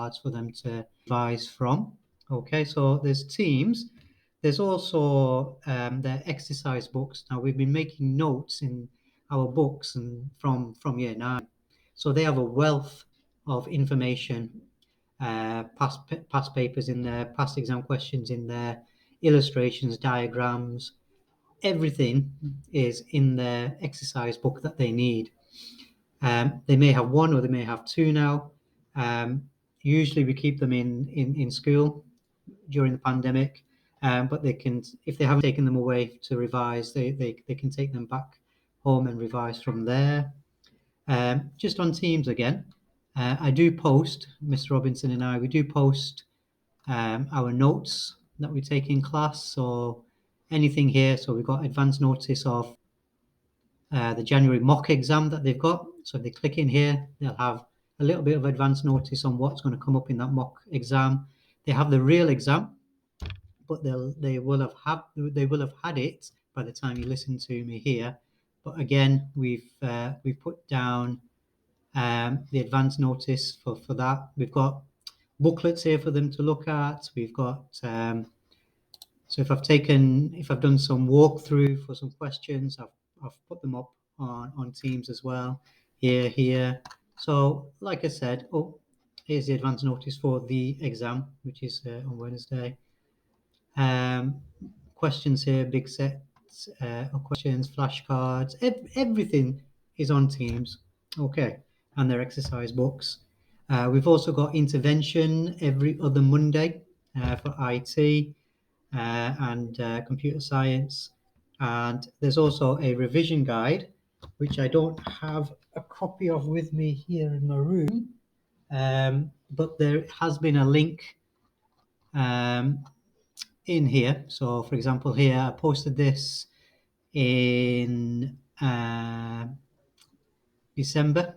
cards for them to revise from. Okay, so there's Teams. There's also their exercise books. Now we've been making notes in our books and from year 9, so they have a wealth of information, past papers in there, past exam questions in there, illustrations, diagrams, everything is in their exercise book that they need. They may have one or they may have two now. Usually we keep them in school during the pandemic, but they can, if they haven't taken them away to revise, they can take them back home and revise from there. Just on Teams again, I do post, Mr. Robinson and I, we do post our notes that we take in class. So anything here, so we've got advance notice of the January mock exam that they've got. So if they click in here, they'll have a little bit of advance notice on what's going to come up in that mock exam. They have the real exam, but they will have had it by the time you listen to me here. But again, we've put down the advance notice for that. We've got booklets here for them to look at. We've got so if I've done some walkthrough for some questions, I've put them up on Teams as well, here. So like I said, here's the advance notice for the exam, which is on Wednesday. Questions here, big sets of questions, flashcards, everything is on Teams. Okay, and their exercise books. We've also got intervention every other Monday for IT and computer science. And there's also a revision guide, which I don't have a copy of with me here in my room, but there has been a link in here. So for example, here I posted this in December.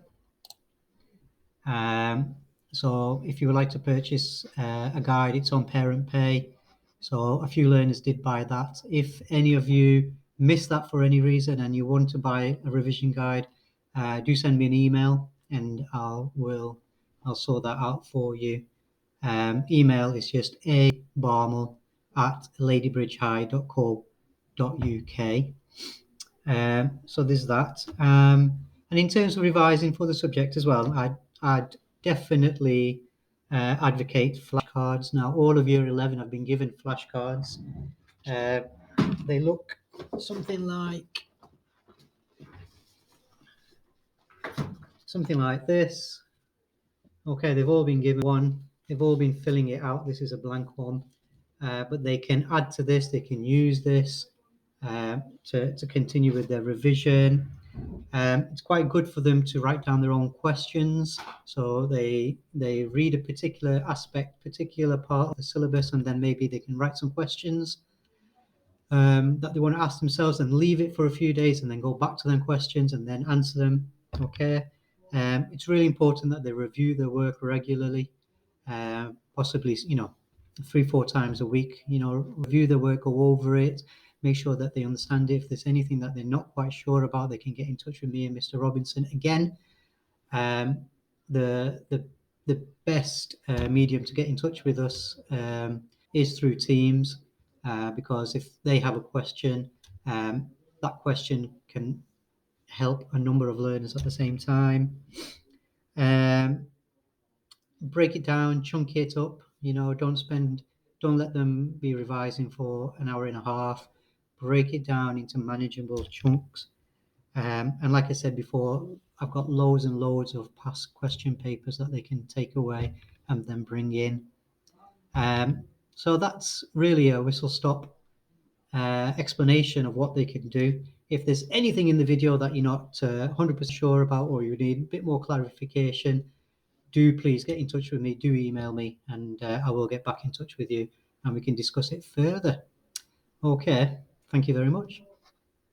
So if you would like to purchase a guide, it's on Parent Pay. So a few learners did buy that. If any of you missed that for any reason and you want to buy a revision guide, do send me an email and I'll sort that out for you. Email is just abarmel@ladybridgehigh.co.uk. So there's that. And in terms of revising for the subject as well, I'd definitely advocate flashcards. Now, all of year 11 have been given flashcards. They look something like this. Okay, they've all been given one. They've all been filling it out. This is a blank one, but they can add to this. They can use this to continue with their revision. It's quite good for them to write down their own questions. So they read a particular part of the syllabus, and then maybe they can write some questions that they want to ask themselves and leave it for a few days and then go back to them questions and then answer them. Okay. It's really important that they review their work regularly, possibly, 3-4 times a week, review their work, go over it, make sure that they understand it. If there's anything that they're not quite sure about, they can get in touch with me and Mr. Robinson. Again, the best medium to get in touch with us is through Teams, because if they have a question, that question can help a number of learners at the same time. Break it down, chunk it up. Don't let them be revising for an hour and a half. Break it down into manageable chunks. And like I said before, I've got loads and loads of past question papers that they can take away and then bring in. So that's really a whistle-stop explanation of what they can do. If there's anything in the video that you're not 100% sure about, or you need a bit more clarification, do please get in touch with me, do email me, and I will get back in touch with you and we can discuss it further. Okay, thank you very much.